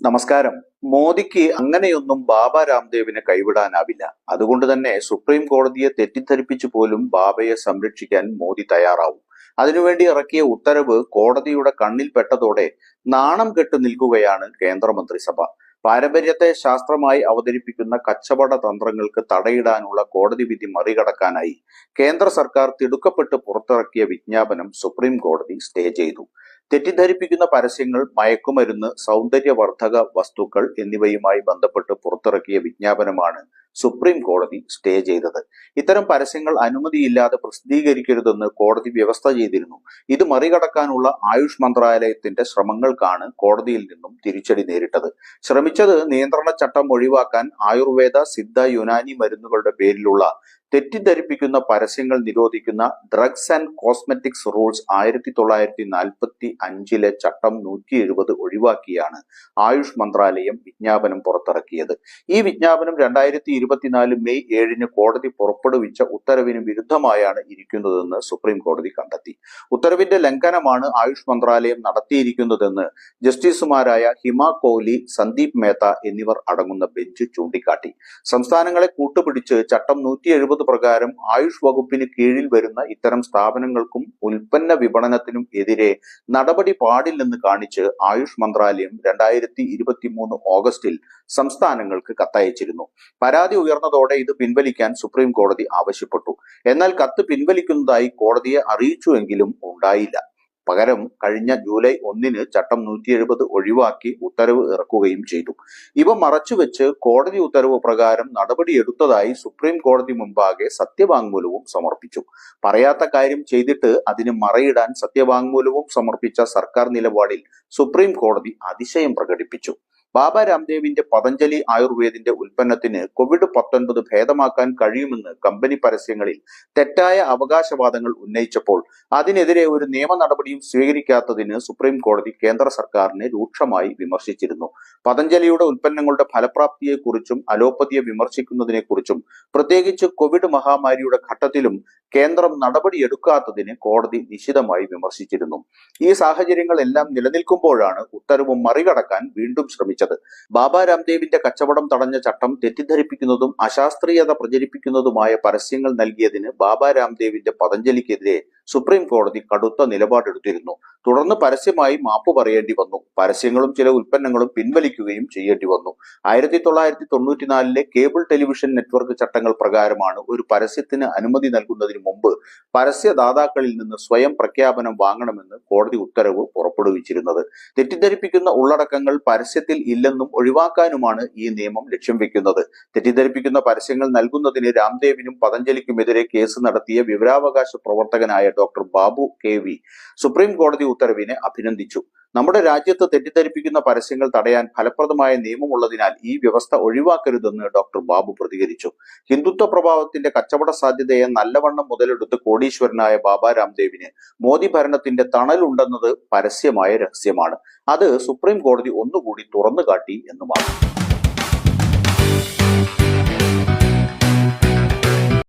നമസ്കാരം. മോദിക്ക് അങ്ങനെയൊന്നും ബാബ രാംദേവിനെ കൈവിടാനാവില്ല. അതുകൊണ്ട് തന്നെ സുപ്രീം കോടതിയെ തെറ്റിദ്ധരിപ്പിച്ചു പോലും ബാബയെ സംരക്ഷിക്കാൻ മോദി തയ്യാറാവും. അതിനുവേണ്ടി ഇറക്കിയ ഉത്തരവ് കോടതിയുടെ കണ്ണിൽ പെട്ടതോടെ നാണം കെട്ടു നിൽക്കുകയാണ് കേന്ദ്രമന്ത്രിസഭ. പാരമ്പര്യത്തെ ശാസ്ത്രമായി അവതരിപ്പിക്കുന്ന കച്ചവട തന്ത്രങ്ങൾക്ക് തടയിടാനുള്ള കോടതി വിധി മറികടക്കാനായി കേന്ദ്ര സർക്കാർ തിടുക്കപ്പെട്ട് പുറത്തിറക്കിയ വിജ്ഞാപനം സുപ്രീം കോടതി സ്റ്റേ ചെയ്തു. തെറ്റിദ്ധരിപ്പിക്കുന്ന പരസ്യങ്ങൾ, മയക്കുമരുന്ന്, സൗന്ദര്യവർദ്ധക വസ്തുക്കൾ എന്നിവയുമായി ബന്ധപ്പെട്ട് പുറത്തിറക്കിയ വിജ്ഞാപനമാണ് സുപ്രീം കോടതി സ്റ്റേ ചെയ്തത്. ഇത്തരം പരസ്യങ്ങൾ അനുമതിയില്ലാതെ പ്രസിദ്ധീകരിക്കരുതെന്ന് കോടതി വ്യവസ്ഥ ചെയ്തിരുന്നു. ഇത് മറികടക്കാനുള്ള ആയുഷ് മന്ത്രാലയത്തിന്റെ ശ്രമങ്ങൾക്കാണ് കോടതിയിൽ നിന്നും തിരിച്ചടി നേരിട്ടത്. ശ്രമിച്ചത് നിയന്ത്രണ ചട്ടം ഒഴിവാക്കാൻ ആയുർവേദ, സിദ്ധ, യുനാനി മരുന്നുകളുടെ പേരിലുള്ള തെറ്റിദ്ധരിപ്പിക്കുന്ന പരസ്യങ്ങൾ നിരോധിക്കുന്ന ഡ്രഗ്സ് ആൻഡ് കോസ്മെറ്റിക്സ് റൂൾസ് 1945 ചട്ടം 170 ഒഴിവാക്കിയാണ് ആയുഷ് മന്ത്രാലയം വിജ്ഞാപനം പുറത്തിറക്കിയത്. ഈ വിജ്ഞാപനം 2024 മെയ് 7 കോടതി പുറപ്പെടുവിച്ച ഉത്തരവിന് വിരുദ്ധമായാണ് ഇരിക്കുന്നതെന്ന് സുപ്രീം കോടതി കണ്ടെത്തി. ഉത്തരവിന്റെ ലംഘനമാണ് ആയുഷ് മന്ത്രാലയം നടത്തിയിരിക്കുന്നതെന്ന് ജസ്റ്റിസുമാരായ ഹിമ കോഹ്ലി, സന്ദീപ് മേത്ത എന്നിവർ അടങ്ങുന്ന ബെഞ്ച് ചൂണ്ടിക്കാട്ടി. സംസ്ഥാനങ്ങളെ കൂട്ടുപിടിച്ച് ചട്ടം 170 പ്രകാരം ആയുഷ് വകുപ്പിന് കീഴിൽ വരുന്ന ഇത്തരം സ്ഥാപനങ്ങൾക്കും ഉൽപ്പന്ന വിപണനത്തിനും എതിരെ നടപടി പാടില്ലെന്ന് കാണിച്ച് ആയുഷ് മന്ത്രാലയം 2023 ഓഗസ്റ്റിൽ സംസ്ഥാനങ്ങൾക്ക് കത്തയച്ചിരുന്നു. പരാതി ഉയർന്നതോടെ ഇത് പിൻവലിക്കാൻ സുപ്രീം കോടതി ആവശ്യപ്പെട്ടു. എന്നാൽ കത്ത് പിൻവലിക്കുന്നതായി കോടതിയെ അറിയിച്ചുവെങ്കിലും ഉണ്ടായില്ല. പകരം കഴിഞ്ഞ ജൂലൈ 1 ചട്ടം 170 ഒഴിവാക്കി ഉത്തരവ് ഇറക്കുകയും ചെയ്തു. ഇവ മറച്ചുവെച്ച് കോടതി ഉത്തരവ് പ്രകാരം നടപടിയെടുത്തതായി സുപ്രീം കോടതി മുമ്പാകെ സത്യവാങ്മൂലവും സമർപ്പിച്ചു. പറയാത്ത കാര്യം ചെയ്തിട്ട് അതിന് മറയിടാൻ സത്യവാങ്മൂലവും സമർപ്പിച്ച സർക്കാർ നിലപാടിൽ സുപ്രീം കോടതി അതിശയം പ്രകടിപ്പിച്ചു. ബാബ രാംദേവിന്റെ പതഞ്ജലി ആയുർവേദിന്റെ ഉൽപ്പന്നത്തിന് COVID-19 ഭേദമാക്കാൻ കഴിയുമെന്ന് കമ്പനി പരസ്യങ്ങളിൽ തെറ്റായ അവകാശവാദങ്ങൾ ഉന്നയിച്ചപ്പോൾ അതിനെതിരെ ഒരു നിയമ നടപടിയും സ്വീകരിക്കാത്തതിന് സുപ്രീം കോടതി കേന്ദ്ര സർക്കാരിനെ രൂക്ഷമായി വിമർശിച്ചിരുന്നു. പതഞ്ജലിയുടെ ഉൽപ്പന്നങ്ങളുടെ ഫലപ്രാപ്തിയെക്കുറിച്ചും അലോപ്പതിയെ വിമർശിക്കുന്നതിനെക്കുറിച്ചും പ്രത്യേകിച്ച് കോവിഡ് മഹാമാരിയുടെ ഘട്ടത്തിലും കേന്ദ്രം നടപടിയെടുക്കാത്തതിന് കോടതി നിശിതമായി വിമർശിച്ചിരുന്നു. ഈ സാഹചര്യങ്ങളെല്ലാം നിലനിൽക്കുമ്പോഴാണ് ഉത്തരവ് മറികടക്കാൻ വീണ്ടും ശ്രമിച്ചത്. ബാബ രാംദേവിന്റെ കച്ചവടം തടഞ്ഞ ചട്ടം തെറ്റിദ്ധരിപ്പിക്കുന്നതും അശാസ്ത്രീയത പ്രചരിപ്പിക്കുന്നതുമായ പരസ്യങ്ങൾ നൽകിയതിന് ബാബ രാംദേവിന്റെ പതഞ്ജലിക്കെതിരെ സുപ്രീം കോടതി കടുത്ത നിലപാടെടുത്തിരുന്നു. തുടർന്ന് പരസ്യമായി മാപ്പ് പറയേണ്ടി വന്നു. പരസ്യങ്ങളും ചില ഉൽപ്പന്നങ്ങളും പിൻവലിക്കുകയും ചെയ്യേണ്ടി വന്നു. 1994 കേബിൾ ടെലിവിഷൻ നെറ്റ്വർക്ക് ചട്ടങ്ങൾ പ്രകാരമാണ് ഒരു പരസ്യത്തിന് അനുമതി നൽകുന്നതിന് മുമ്പ് പരസ്യദാതാക്കളിൽ നിന്ന് സ്വയം പ്രഖ്യാപനം വാങ്ങണമെന്ന് കോടതി ഉത്തരവ് പുറപ്പെടുവിച്ചിരുന്നത്. തെറ്റിദ്ധരിപ്പിക്കുന്ന ഉള്ളടക്കങ്ങൾ പരസ്യത്തിൽ ഇല്ലെന്നും ഒഴിവാക്കാനുമാണ് ഈ നിയമം ലക്ഷ്യം വെക്കുന്നത്. തെറ്റിദ്ധരിപ്പിക്കുന്ന പരസ്യങ്ങൾ നൽകുന്നതിന് രാംദേവിനും പതഞ്ജലിക്കുമെതിരെ കേസ് നടത്തിയ വിവരാവകാശ പ്രവർത്തകനായ ഡോക്ടർ ബാബു KV സുപ്രീം കോടതി ഉത്തരവിനെ അഭിനന്ദിച്ചു. നമ്മുടെ രാജ്യത്ത് തെറ്റിദ്ധരിപ്പിക്കുന്ന പരസ്യങ്ങൾ തടയാൻ ഫലപ്രദമായ നിയമമുള്ളതിനാൽ ഈ വ്യവസ്ഥ ഒഴിവാക്കരുതെന്ന് ഡോക്ടർ ബാബു പ്രതികരിച്ചു. ഹിന്ദുത്വ പ്രഭാവത്തിന്റെ കച്ചവട സാധ്യതയെ നല്ലവണ്ണം മുതലെടുത്ത് കോടീശ്വരനായ ബാബ രാംദേവിന് മോദി ഭരണത്തിന്റെ തണലുണ്ടെന്നത് പരസ്യമായ രഹസ്യമാണ്. അത് സുപ്രീം കോടതി ഒന്നുകൂടി തുറന്നു കാട്ടി എന്നുമാണ്.